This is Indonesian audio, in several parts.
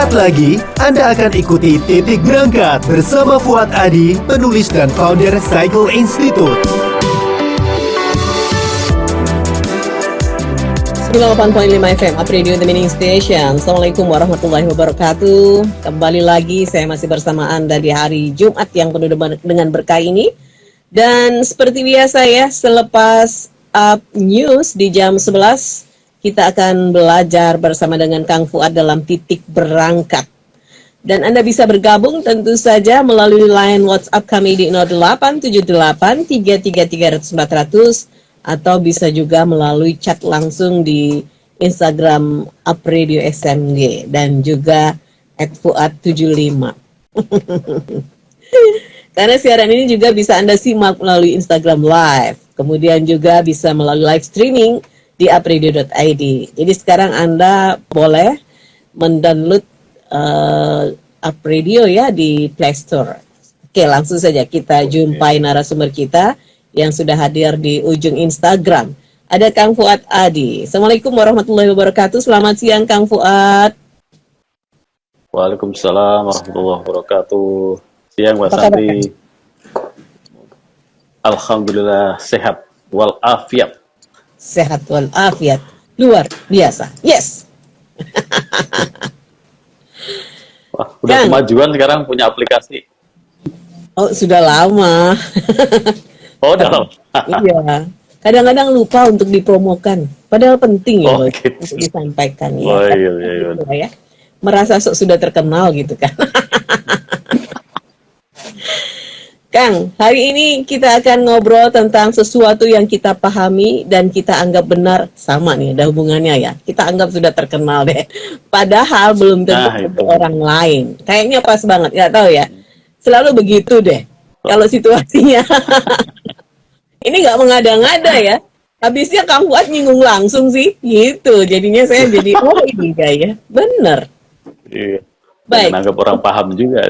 Sesaat lagi, Anda akan ikuti Titik Berangkat bersama Fuad Adi, penulis dan founder Cycle Institute. 98.5 FM, Up Radio The Meaning Station. Assalamualaikum warahmatullahi wabarakatuh. Kembali lagi, saya masih bersama Anda di hari Jumat yang penuh dengan berkah ini. Dan seperti biasa ya, selepas Up News di jam 11, kita akan belajar bersama dengan Kang Fuad dalam Titik Berangkat. Dan Anda bisa bergabung tentu saja melalui line WhatsApp kami di 0878 333 400 atau bisa juga melalui chat langsung di Instagram Up Radio SMG dan juga @fuad75. Karena siaran ini juga bisa Anda simak melalui Instagram Live. Kemudian juga bisa melalui live streaming di upradio.id. Jadi sekarang Anda boleh mendownload Up Radio ya di Play Store. Oke, langsung saja kita jumpai narasumber kita yang sudah hadir di ujung Instagram. Ada Kang Fuad Adi. Assalamualaikum warahmatullahi wabarakatuh. Selamat siang Kang Fuad. Waalaikumsalam warahmatullahi wabarakatuh. Siang Mbak Santi. Alhamdulillah sehat walafiat. Sehat walafiat. Luar biasa. Yes. Wah, udah kemajuan sekarang punya aplikasi. Oh, sudah lama. Oh, udah lama. Iya. Kadang-kadang lupa untuk dipromokan. Padahal penting ya gitu. untuk disampaikan ya. Oh, kan? iya. Gitu ya. Merasa sudah terkenal gitu kan. Kang, hari ini kita akan ngobrol tentang sesuatu yang kita pahami dan kita anggap benar. Sama nih, ada hubungannya ya. Kita anggap sudah terkenal deh. Padahal belum tentu untuk orang lain. Kayaknya pas banget, nggak tahu ya. Selalu begitu deh. Kalau situasinya. Ini nggak mengada-ngada ya. Habisnya Kang Fuad nyinggung langsung sih. Gitu. Jadinya saya jadi, oh ini ya. Bener. Iya. Baik. Anggap orang paham juga.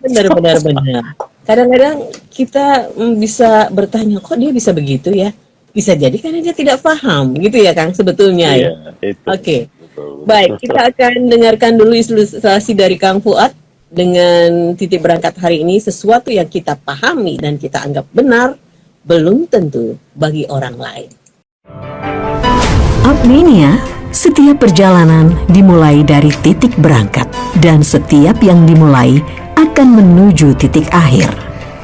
Benar. Kadang-kadang kita bisa bertanya, kok dia bisa begitu ya? Bisa jadi karena dia tidak paham, gitu ya Kang, sebetulnya ya. Oke. Baik, kita akan dengarkan dulu ilustrasi dari Kang Fuad dengan titik berangkat hari ini. Sesuatu yang kita pahami dan kita anggap benar, belum tentu bagi orang lain. Upmania, setiap perjalanan dimulai dari titik berangkat dan setiap yang dimulai akan menuju titik akhir.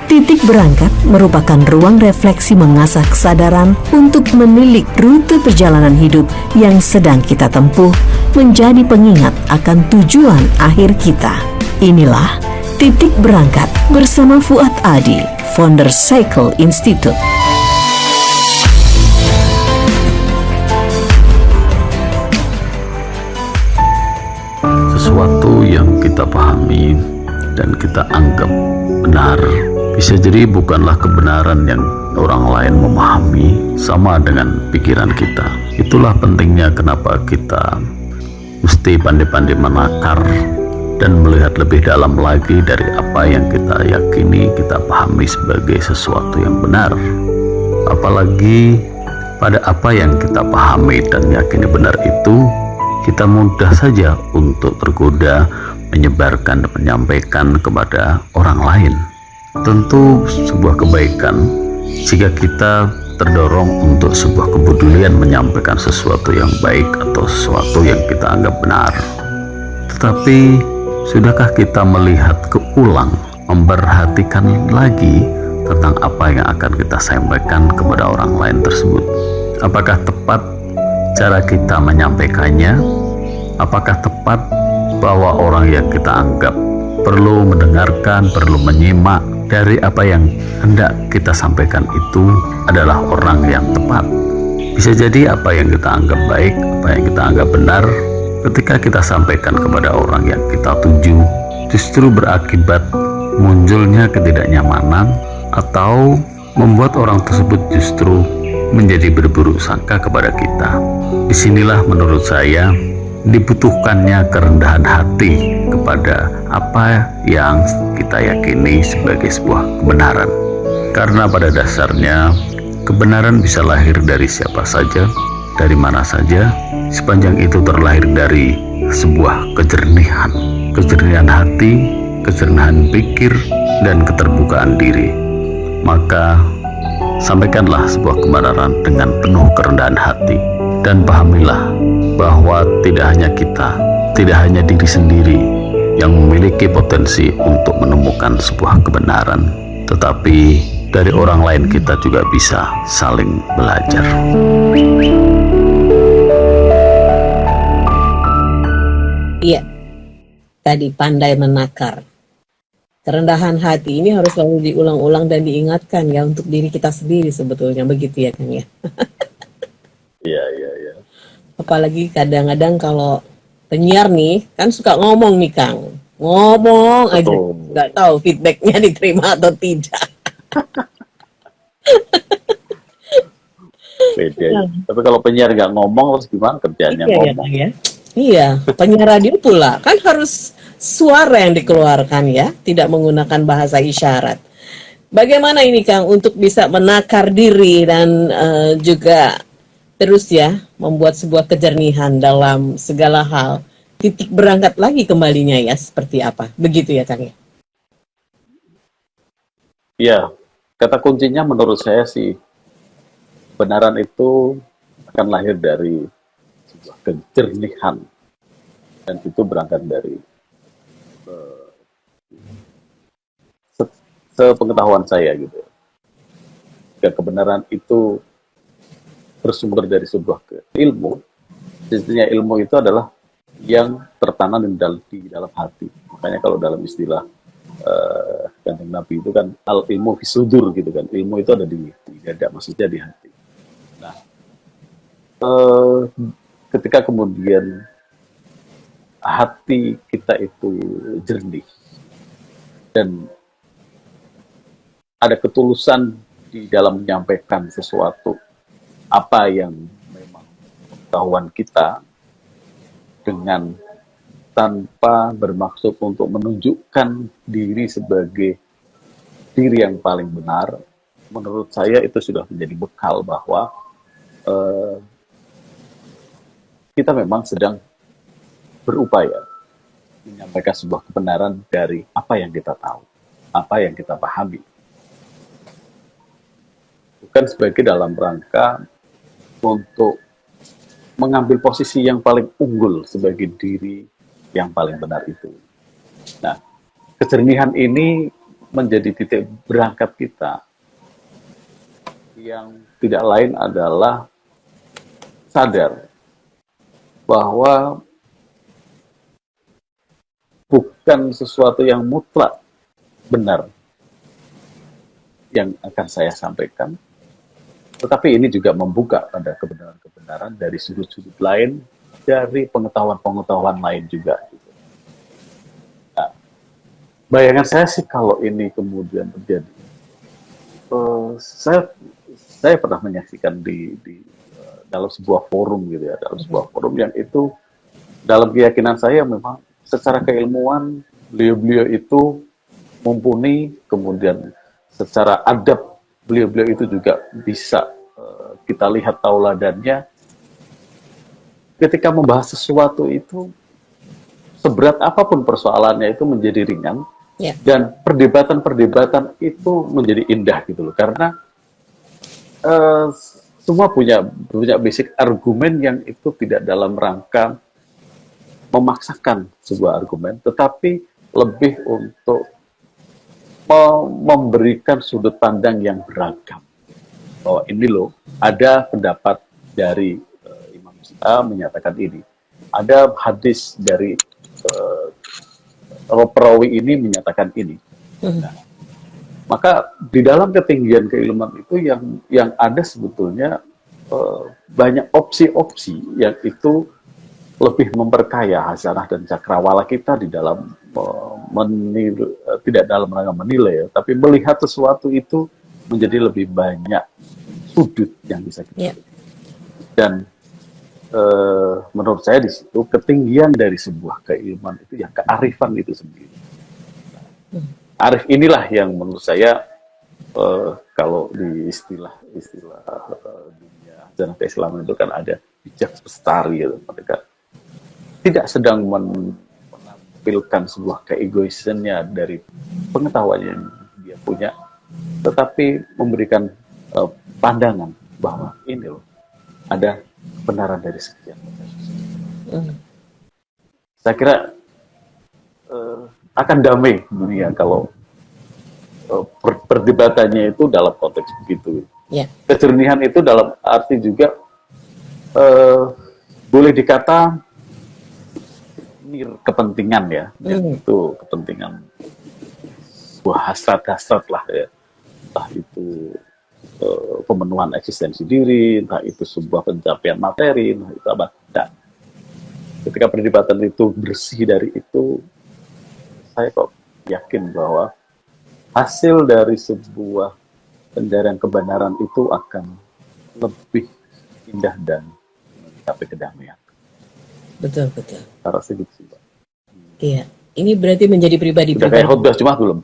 Titik berangkat merupakan ruang refleksi mengasah kesadaran untuk menilik rute perjalanan hidup yang sedang kita tempuh menjadi pengingat akan tujuan akhir kita. Inilah Titik Berangkat bersama Fuad Adi, founder Cycle Institute. Sesuatu yang kita pahami dan kita anggap benar bisa jadi bukanlah kebenaran yang orang lain memahami sama dengan pikiran kita. Itulah pentingnya kenapa kita mesti pandai-pandai menakar dan melihat lebih dalam lagi dari apa yang kita yakini, kita pahami sebagai sesuatu yang benar. Apalagi pada apa yang kita pahami dan yakini benar itu, kita mudah saja untuk tergoda menyebarkan dan menyampaikan kepada orang lain. Tentu sebuah kebaikan jika kita terdorong untuk sebuah kepedulian menyampaikan sesuatu yang baik atau sesuatu yang kita anggap benar. Tetapi sudahkah kita melihat keulang, memperhatikan lagi tentang apa yang akan kita sampaikan kepada orang lain tersebut? Apakah tepat cara kita menyampaikannya? Apakah tepat bahwa orang yang kita anggap perlu mendengarkan, perlu menyimak dari apa yang hendak kita sampaikan itu adalah orang yang tepat? Bisa jadi apa yang kita anggap baik, apa yang kita anggap benar, ketika kita sampaikan kepada orang yang kita tuju, justru berakibat munculnya ketidaknyamanan atau membuat orang tersebut justru menjadi berburuk sangka kepada kita. Disinilah menurut saya dibutuhkannya kerendahan hati kepada apa yang kita yakini sebagai sebuah kebenaran. Karena pada dasarnya kebenaran bisa lahir dari siapa saja, dari mana saja, sepanjang itu terlahir dari sebuah kejernihan. kejernihan hati, kejernihan pikir, dan keterbukaan diri. Maka sampaikanlah sebuah kebenaran dengan penuh kerendahan hati, dan pahamilah bahwa tidak hanya kita, tidak hanya diri sendiri yang memiliki potensi untuk menemukan sebuah kebenaran, tetapi dari orang lain kita juga bisa saling belajar. Iya, tadi pandai menakar. Kerendahan hati ini harus selalu diulang-ulang dan diingatkan ya untuk diri kita sendiri sebetulnya, begitu ya Kang ya. Iya. Apalagi kadang-kadang kalau penyiar nih kan suka ngomong nih Kang, ngomong aja, Betul. nggak tahu feedbacknya diterima atau tidak. Beda. Tapi kalau penyiar nggak ngomong, terus gimana kerjanya Iya ya ngomong? Kang ya. Iya, penyiar radio pula kan harus suara yang dikeluarkan ya, tidak menggunakan bahasa isyarat. Bagaimana ini Kang untuk bisa menakar diri dan juga terus ya membuat sebuah kejernihan dalam segala hal. Titik berangkat lagi kembalinya ya seperti apa? Begitu ya Kang ya. Iya, kata kuncinya menurut saya sih, kebenaran itu akan lahir dari sebuah kejernihan, dan itu berangkat dari sepengetahuan saya gitu. Dan kebenaran itu bersumber dari sebuah ilmu. Sesungguhnya ilmu itu adalah yang tertanam di dalam hati. Makanya kalau dalam istilah Kanjeng Nabi itu kan al ilmu fisudur gitu kan. Ilmu itu ada di dada, maksudnya di hati. Nah, ketika kemudian hati kita itu jernih dan ada ketulusan di dalam menyampaikan sesuatu apa yang memang pengetahuan kita, dengan tanpa bermaksud untuk menunjukkan diri sebagai diri yang paling benar, menurut saya itu sudah menjadi bekal bahwa kita memang sedang berupaya menyampaikan sebuah kebenaran dari apa yang kita tahu, apa yang kita pahami. Bukan sebagai dalam rangka untuk mengambil posisi yang paling unggul sebagai diri yang paling benar itu. Nah, kejernihan ini menjadi titik berangkat kita yang tidak lain adalah sadar bahwa bukan sesuatu yang mutlak benar yang akan saya sampaikan, tetapi ini juga membuka pada kebenaran-kebenaran dari sudut-sudut lain, dari pengetahuan-pengetahuan lain juga. Nah, bayangan saya sih kalau ini kemudian terjadi, saya pernah menyaksikan di dalam sebuah forum gitu ya, dalam sebuah forum yang itu dalam keyakinan saya memang secara keilmuan beliau-beliau itu mumpuni, kemudian secara adab beliau-beliau itu juga bisa kita lihat tauladannya ketika membahas sesuatu itu, seberat apapun persoalannya itu menjadi ringan, dan perdebatan-perdebatan itu menjadi indah gitu loh, karena semua punya basic argumen yang itu tidak dalam rangka memaksakan sebuah argumen, tetapi lebih untuk memberikan sudut pandang yang beragam. Bahwa ini loh, ada pendapat dari Imam A menyatakan ini, ada hadis dari perawi ini menyatakan ini. Nah, maka di dalam ketinggian keilmuan itu yang ada sebetulnya banyak opsi-opsi yang itu lebih memperkaya hasanah dan cakrawala kita di dalam tidak dalam rangka menilai, tapi melihat sesuatu itu menjadi lebih banyak sudut yang bisa kita lihat. Dan menurut saya di situ ketinggian dari sebuah keilmuan itu yang kearifan itu sendiri. Arif inilah yang menurut saya kalau di istilah dunia ajaran keislaman itu kan ada bijak bestari gitu. Mereka tidak sedang menampilkan sebuah keegoisannya dari pengetahuan yang dia punya, tetapi memberikan pandangan bahwa ini loh ada kebenaran dari sekian. Saya kira akan damai dunia kalau perdebatannya itu dalam konteks begitu. Ya. Kejernihan itu dalam arti juga boleh dikata kepentingan ya, itu kepentingan sebuah hasrat-hasrat lah ya, entah itu pemenuhan eksistensi diri, entah itu sebuah pencapaian materi, entah itu apa. Nah, ketika perdebatan itu bersih dari itu, saya kok yakin bahwa hasil dari sebuah pencarian kebenaran itu akan lebih indah dan mencapai kedamaian. Betul, betul. Saya rasa gitu sih, Pak. Iya. Ini berarti menjadi pribadi. Sudah kayak khotbah Jumat belum?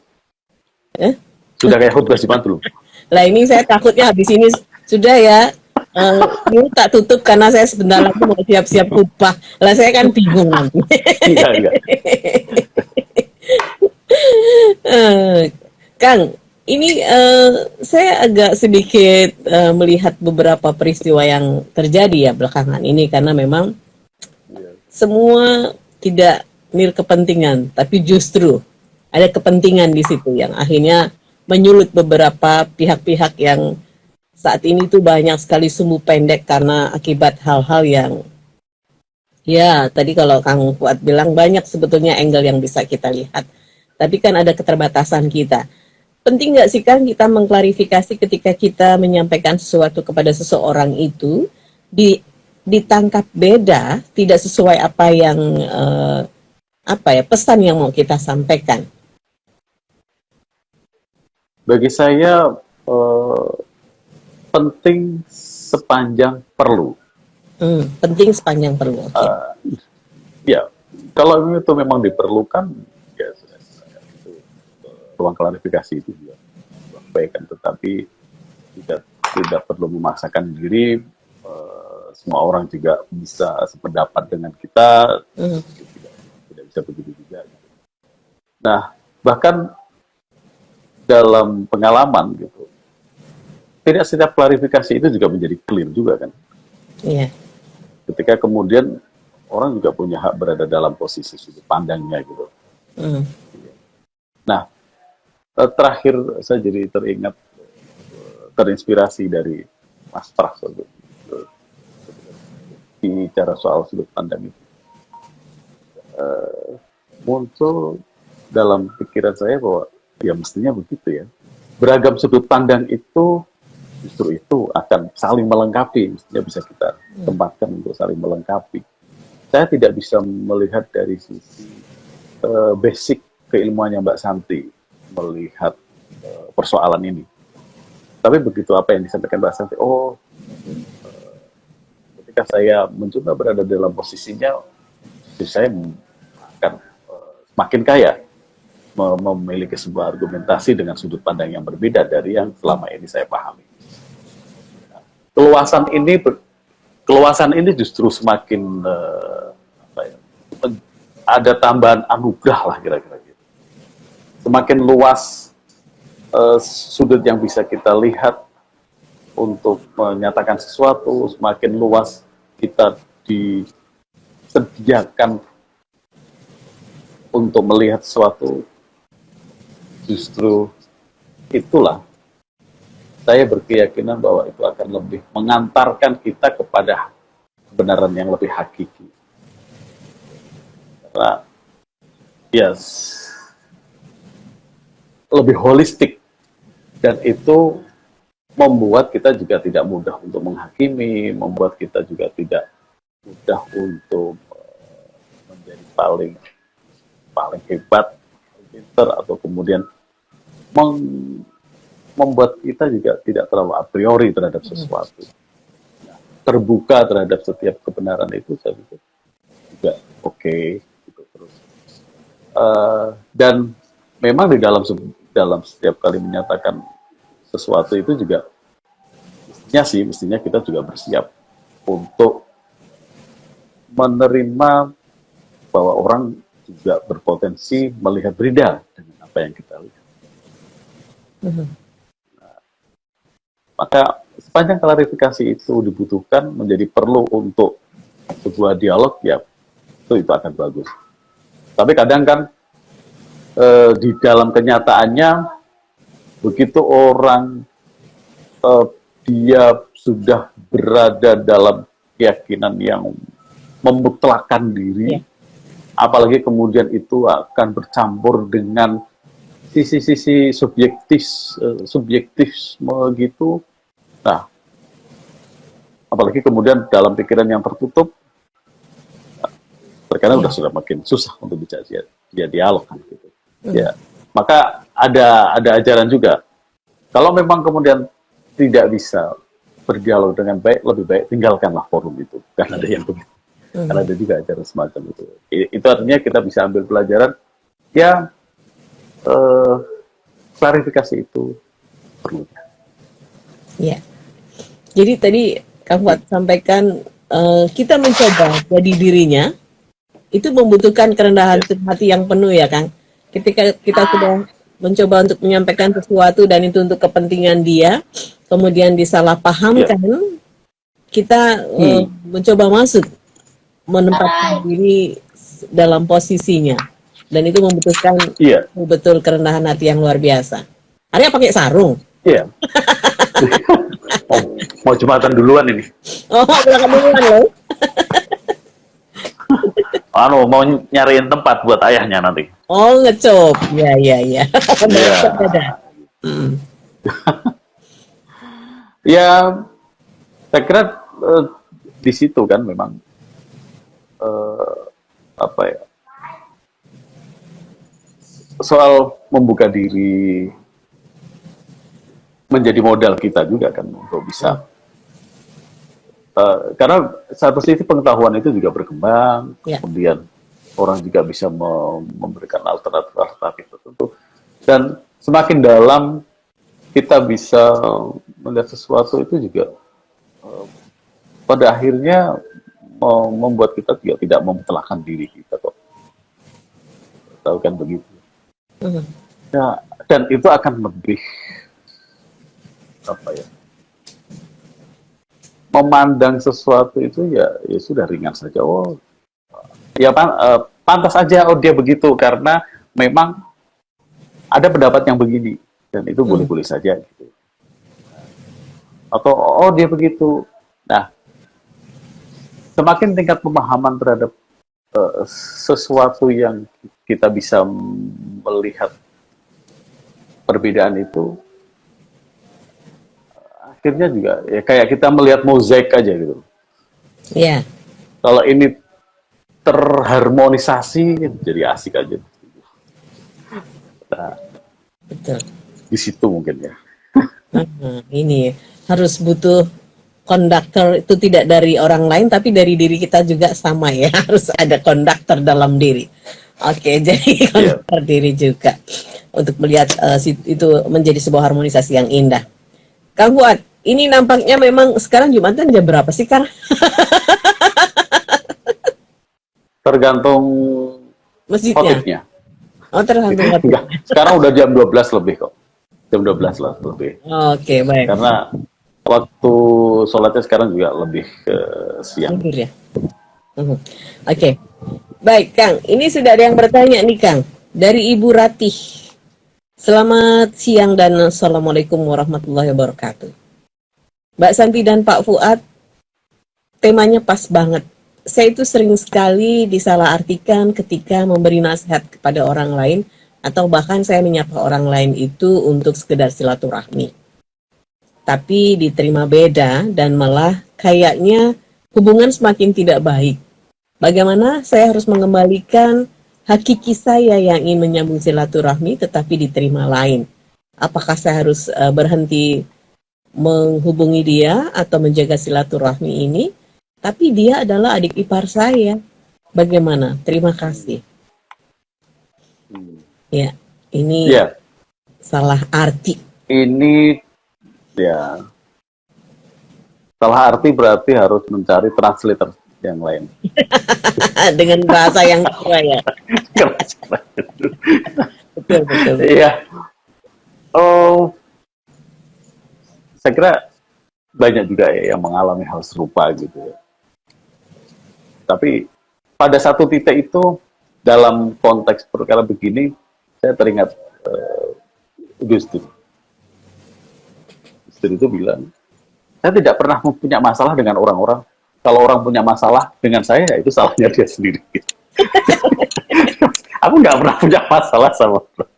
Sudah kayak khotbah Jumat belum? Lah ini saya takutnya habis ini sudah ya. Ini tak tutup karena saya sebentar lagi mau siap-siap khutbah. Lah saya kan bingung nanti. Iya. Kang, ini saya agak sedikit melihat beberapa peristiwa yang terjadi ya belakangan ini, karena memang semua tidak kepentingan, tapi justru ada kepentingan di situ yang akhirnya menyulut beberapa pihak-pihak yang saat ini tuh banyak sekali sumbu pendek karena akibat hal-hal yang ya tadi kalau Kang Fuad bilang banyak sebetulnya angle yang bisa kita lihat, tapi kan ada keterbatasan kita. Penting nggak sih Kang kita mengklarifikasi ketika kita menyampaikan sesuatu kepada seseorang itu ditangkap beda, tidak sesuai apa yang pesan yang mau kita sampaikan. Bagi saya penting sepanjang perlu. Penting sepanjang perlu. Okay. Ya, kalau itu memang diperlukan, ya itu ruang klarifikasi itu juga sampaikan. Tetapi tidak perlu memaksakan diri. Semua orang juga bisa sependapat dengan kita, tidak bisa begitu juga. Nah, bahkan dalam pengalaman gitu, tidak setiap klarifikasi itu juga menjadi clear juga kan. Iya. Ketika kemudian orang juga punya hak berada dalam posisi sudut pandangnya gitu. Nah, terakhir saya jadi terinspirasi dari Mas Pras bicara soal sudut pandang itu. Muncul dalam pikiran saya bahwa ya mestinya begitu ya. Beragam sudut pandang itu justru itu akan saling melengkapi, mestinya bisa kita tempatkan untuk saling melengkapi. Saya tidak bisa melihat dari sisi basic keilmuannya Mbak Santi melihat persoalan ini. Tapi begitu apa yang disampaikan Mbak Santi, ketika saya mencoba berada dalam posisinya, saya akan semakin kaya memiliki sebuah argumentasi dengan sudut pandang yang berbeda dari yang selama ini saya pahami. Keluasan ini justru semakin ada tambahan anugerah lah kira-kira gitu. Semakin luas sudut yang bisa kita lihat untuk menyatakan sesuatu, semakin luas kita disediakan untuk melihat sesuatu. Justru itulah saya berkeyakinan bahwa itu akan lebih mengantarkan kita kepada kebenaran yang lebih hakiki. Karena lebih holistik, dan itu membuat kita juga tidak mudah untuk menghakimi, membuat kita juga tidak mudah untuk menjadi paling hebat, pinter, atau kemudian membuat kita juga tidak terlalu a priori terhadap sesuatu. Nah, terbuka terhadap setiap kebenaran itu saya pikir juga oke. Gitu, terus. Dan memang di dalam setiap kali menyatakan sesuatu itu juga mestinya kita juga bersiap untuk menerima bahwa orang juga berpotensi melihat beda dengan apa yang kita lihat. Maka sepanjang klarifikasi itu dibutuhkan menjadi perlu untuk sebuah dialog, ya itu akan bagus. Tapi kadang kan di dalam kenyataannya begitu orang dia sudah berada dalam keyakinan yang memutlakan diri, apalagi kemudian itu akan bercampur dengan sisi-sisi subjektisme gitu. Nah, apalagi kemudian dalam pikiran yang tertutup, terkadang sudah makin susah untuk bicara dia dialog kan gitu. Ya, maka ada ajaran juga. Kalau memang kemudian tidak bisa berdialog dengan baik, lebih baik tinggalkanlah forum itu. Kan ada yang begitu. Karena ada juga ajaran semacam itu. Itu artinya kita bisa ambil pelajaran, ya klarifikasi itu perlu. Ya. Jadi tadi Kang Fuad sampaikan kita mencoba jadi dirinya itu membutuhkan kerendahan hati yang penuh ya Kang. Ketika kita sudah mencoba untuk menyampaikan sesuatu dan itu untuk kepentingan dia, kemudian disalahpahamkan, kita mencoba masuk menempatkan diri dalam posisinya, dan itu membutuhkan betul kerendahan hati yang luar biasa. Arya pakai sarung? Iya. Mau jumatan duluan ini. Oh, berangkat duluan loh. Mau nyariin tempat buat ayahnya nanti. Oh, ngecop. Ya. Ya, saya kira di situ kan memang soal membuka diri menjadi modal kita juga kan untuk bisa karena satu sisi pengetahuan itu juga berkembang, kemudian orang juga bisa memberikan alternatif tertentu, dan semakin dalam kita bisa melihat sesuatu itu juga pada akhirnya membuat kita juga tidak memutlakkan diri kita kok, tahu kan begitu. Ya, dan itu akan lebih memandang sesuatu itu ya sudah ringan saja. Oh, ya pantas aja dia begitu karena memang ada pendapat yang begini dan itu boleh-boleh saja gitu. Atau dia begitu. Nah, semakin tingkat pemahaman terhadap sesuatu yang kita bisa melihat perbedaan itu, akhirnya juga ya kayak kita melihat mozaik aja gitu. Iya. Kalau ini terharmonisasi jadi asik aja. Nah, betul. Di situ mungkin ya. Ini harus butuh konduktor itu tidak dari orang lain tapi dari diri kita juga sama ya. Harus ada konduktor dalam diri. Oke, jadi konduktor diri juga untuk melihat itu menjadi sebuah harmonisasi yang indah. Kang Fuad, ini nampaknya memang sekarang Jumatan jam berapa sih, Kang? Tergantung masjidnya. khotibnya. Oh, tergantung khotibnya. Sekarang udah jam 12 lebih kok. Jam 12 lah lebih. Oke, baik. Karena waktu sholatnya sekarang juga lebih ke siang. Ya. Oke. Baik, Kang. Ini sudah ada yang bertanya nih, Kang. Dari Ibu Ratih. Selamat siang dan Assalamualaikum warahmatullahi wabarakatuh. Mbak Santi dan Pak Fuad, temanya pas banget. Saya itu sering sekali disalahartikan ketika memberi nasihat kepada orang lain, atau bahkan saya menyapa orang lain itu untuk sekedar silaturahmi. Tapi diterima beda dan malah kayaknya hubungan semakin tidak baik. Bagaimana saya harus mengembalikan hakiki saya yang ingin menyambung silaturahmi tetapi diterima lain? Apakah saya harus berhenti menghubungi dia atau menjaga silaturahmi ini? Tapi dia adalah adik ipar saya. Bagaimana? Terima kasih. Ya, ini salah arti. Ini ya salah arti berarti harus mencari translator yang lain. Dengan bahasa yang sesuai ya. Betul, betul. Iya. Oh, saya kira banyak juga ya yang mengalami hal serupa gitu ya. Tapi pada satu titik itu dalam konteks perkara begini, saya teringat Gus Dur. Gus Dur itu bilang, saya tidak pernah punya masalah dengan orang-orang. Kalau orang punya masalah dengan saya, ya itu salahnya dia sendiri. Aku nggak pernah punya masalah sama orang.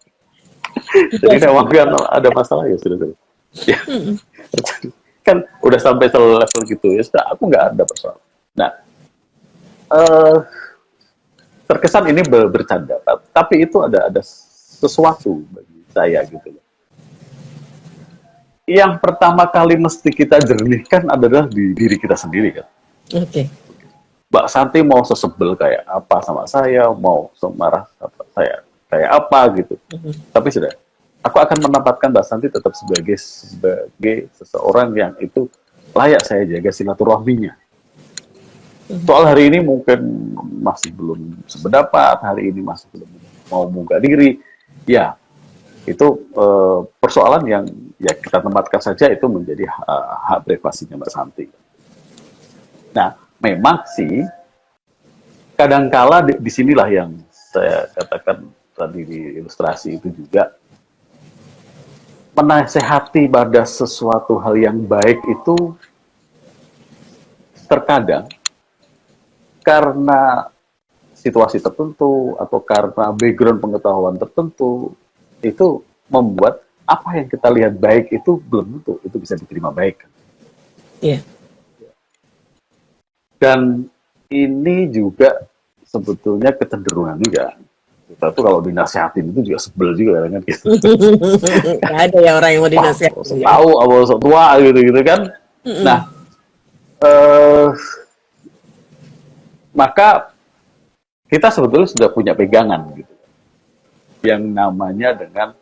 Jadi kalau ada masalah ya sudah. Ya. Kan udah sampai level gitu ya, sudah aku nggak ada persoalan. Nah, terkesan ini bercanda, tapi itu ada sesuatu bagi saya gitu loh. Yang pertama kali mesti kita jernihkan adalah di diri kita sendiri kan. Oke. Mbak Santi mau sesebel kayak apa sama saya, mau semarah saya kayak apa gitu. Tapi sudah, aku akan menempatkan Mbak Santi tetap sebagai seseorang yang itu layak saya jaga silaturahminya. Soal hari ini mungkin masih belum sependapat, hari ini masih belum mau buka diri, ya itu persoalan yang ya kita tempatkan saja itu menjadi hak privasinya Mbak Santi. Nah, memang sih kadangkala disinilah yang saya katakan tadi di ilustrasi itu juga menasehati pada sesuatu hal yang baik itu terkadang karena situasi tertentu atau karena background pengetahuan tertentu itu membuat apa yang kita lihat baik itu belum tentu itu bisa diterima baik. Iya. Dan ini juga sebetulnya kecenderungan juga. Kita tuh kalau dinasihatin itu juga sebel juga kan gitu. Nggak ada ya orang yang mau dinasihatin. Tahu apa sok tua gitu kan. Nah, maka kita sebetulnya sudah punya pegangan gitu. Yang namanya dengan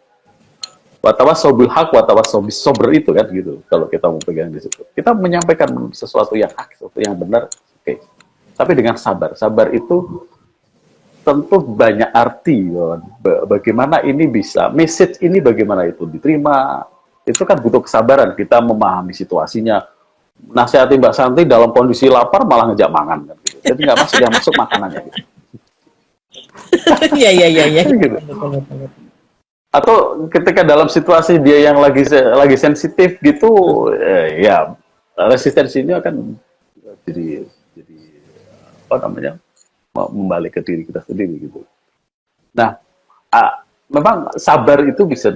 watawasobil hak, watawasobil sober itu kan gitu. Kalau kita mau pegang di situ, kita menyampaikan sesuatu yang hak, sesuatu yang benar, oke. Tapi dengan sabar. Sabar itu tentu banyak arti. Bagaimana ini bisa, message ini bagaimana itu diterima. Itu kan butuh kesabaran. Kita memahami situasinya. Nasihati Mbak Santi dalam kondisi lapar malah ngejak makan kan gitu. Jadi nggak masuk makanannya gitu. Iya. Gitu. Atau ketika dalam situasi dia yang lagi sensitif gitu, ya resistensinya akan jadi apa namanya membalik ke diri kita sendiri gitu. Nah, memang sabar itu bisa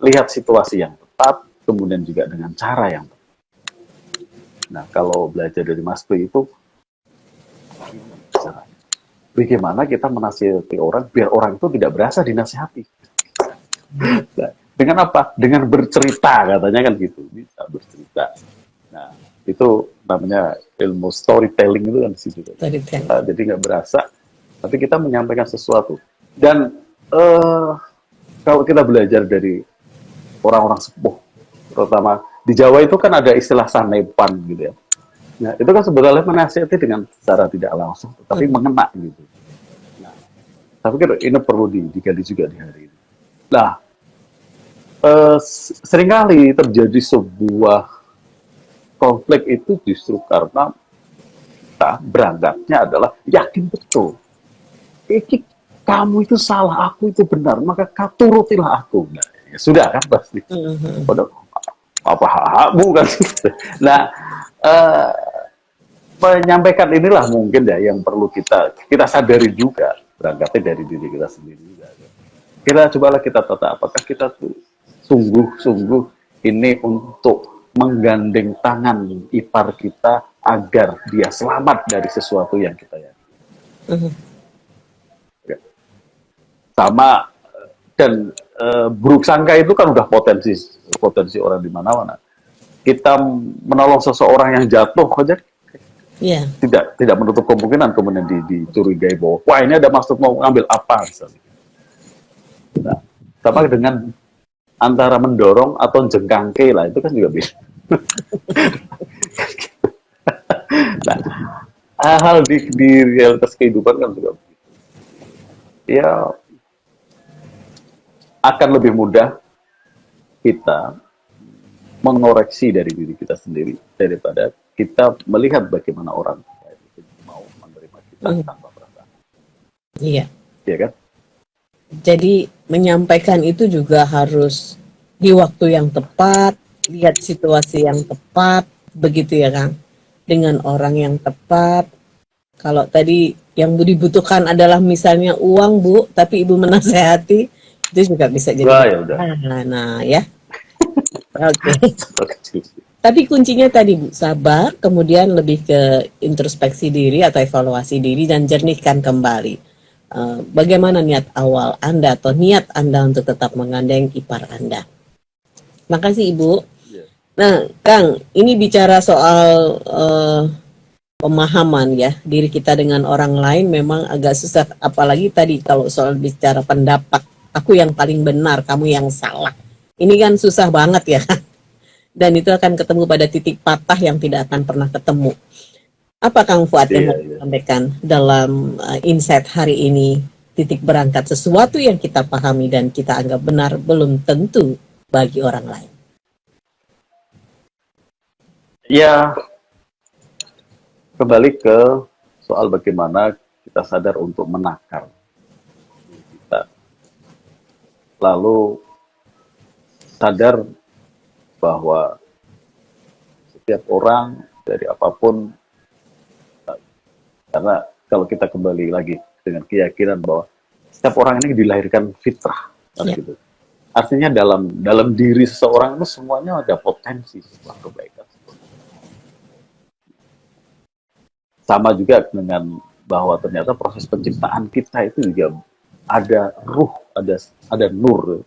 lihat situasi yang tepat, kemudian juga dengan cara yang tepat. Nah, kalau belajar dari Mas Pri itu bagaimana kita menasihati orang biar orang itu tidak berasa dinasihati. Nah, dengan apa? Dengan bercerita katanya kan gitu, bisa bercerita. Nah, itu namanya ilmu storytelling itu kan di situ. Jadi nggak berasa, tapi kita menyampaikan sesuatu. Dan kalau kita belajar dari orang-orang sepuh, terutama di Jawa itu kan ada istilah sanepan gitu ya. Nah, itu kan sebenarnya menasihati dengan secara tidak langsung, tapi mengena gitu. Nah, tapi kan ini perlu digali juga di hari ini. Nah, seringkali terjadi sebuah konflik itu justru karena kita beranggatnya adalah yakin betul. Kamu itu salah, aku itu benar, maka kau turutilah aku. Nah, ya sudah kan pasti. Padahal apa hakmu kan. Nah, menyampaikan inilah mungkin ya yang perlu kita sadari juga, berangkatnya dari diri kita sendiri juga. Cobalah kita tata apakah kita tuh sungguh-sungguh ini untuk menggandeng tangan ipar kita agar dia selamat dari sesuatu yang kita yakini. Ya. Sama dan buruk sangka itu kan udah potensi orang di mana-mana. Kita menolong seseorang yang jatuh aja tidak menutup kemungkinan kemudian dicurigai bahwa wah ini ada maksud mau ngambil apa misalnya. Nah, sama dengan antara mendorong atau jengkangke lah itu kan juga beda. Nah, hal-hal di realitas kehidupan kan juga begitu. ya akan lebih mudah kita mengoreksi dari diri kita sendiri daripada kita melihat bagaimana orang mau menerima kita tanpa perasaan. Iya. Iya kan? Jadi menyampaikan itu juga harus di waktu yang tepat, lihat situasi yang tepat, begitu ya Kang. Dengan orang yang tepat. Kalau tadi yang dibutuhkan adalah misalnya uang Bu, tapi Ibu menasehati, itu juga bisa jadi. Wah, ya udah. Nah ya. Oke. Tapi kuncinya tadi Bu, sabar, kemudian lebih ke introspeksi diri atau evaluasi diri dan jernihkan kembali. Bagaimana niat awal Anda atau niat Anda untuk tetap menggandeng ipar Anda. Makasih Ibu. Nah, Kang, ini bicara soal pemahaman ya, diri kita dengan orang lain memang agak susah, apalagi tadi kalau soal bicara pendapat, aku yang paling benar, kamu yang salah. Ini kan susah banget ya kan? Dan itu akan ketemu pada titik patah yang tidak akan pernah ketemu. Apa Kang Fuad yang mau disampaikan dalam insight hari ini? Titik berangkat sesuatu yang kita pahami dan kita anggap benar belum tentu bagi orang lain. Ya, kembali ke soal bagaimana kita sadar untuk menakar diri kita. Lalu sadar bahwa setiap orang dari apapun, karena kalau kita kembali lagi dengan keyakinan bahwa setiap orang ini dilahirkan fitrah, gitu. Artinya dalam diri seseorang itu semuanya ada potensi sebuah kebaikan. Sama juga dengan bahwa ternyata proses penciptaan kita itu juga ada ruh, ada nur.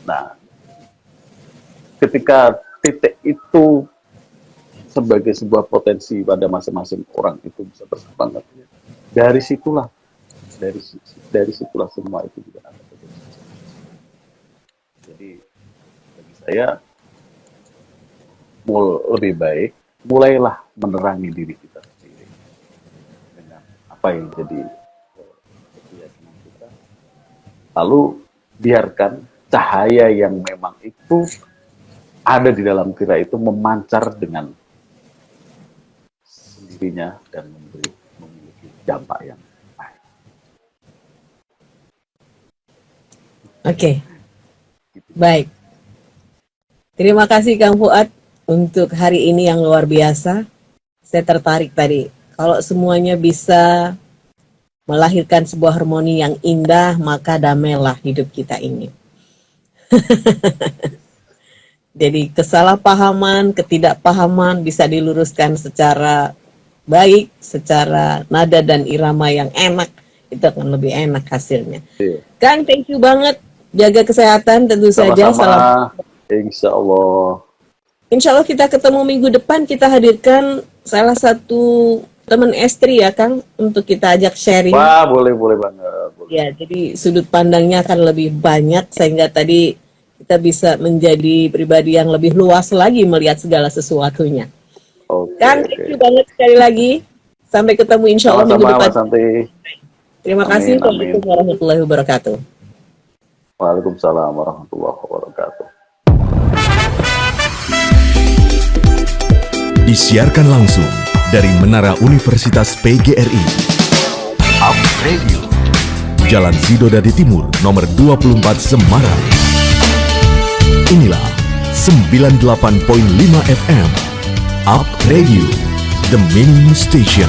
Nah, ketika titik itu sebagai sebuah potensi pada masing-masing orang itu bisa berkembang, dari situlah semua itu juga ada. Jadi bagi saya lebih baik mulailah menerangi diri kita sendiri dengan apa yang jadi keyakinan kita. Lalu biarkan cahaya yang memang itu ada di dalam kita itu memancar dengan sendirinya dan memiliki dampak yang baik. Oke. Baik. Terima kasih Kang Fuad untuk hari ini yang luar biasa. Saya tertarik tadi. Kalau semuanya bisa melahirkan sebuah harmoni yang indah, maka damailah hidup kita ini. Jadi kesalahpahaman, ketidakpahaman bisa diluruskan secara baik, secara nada dan irama yang enak. Itu akan lebih enak hasilnya. Kang, thank you banget. Jaga kesehatan tentu saja. Salam. Insya Allah. Insya Allah kita ketemu minggu depan, kita hadirkan salah satu teman estri ya Kang, untuk kita ajak sharing. Wah, boleh banget. Boleh. Ya, jadi sudut pandangnya akan lebih banyak, sehingga tadi kita bisa menjadi pribadi yang lebih luas lagi melihat segala sesuatunya. Kang, thank you banget sekali lagi. Sampai ketemu insya Allah minggu depan. Terima kasih. Assalamualaikum warahmatullahi wabarakatuh. Waalaikumsalam warahmatullahi wabarakatuh. Disiarkan langsung dari Menara Universitas PGRI. Up Radio. Jalan Sidodadi Timur, nomor 24 Semarang. Inilah 98.5 FM. Up Radio, The Meaning Station.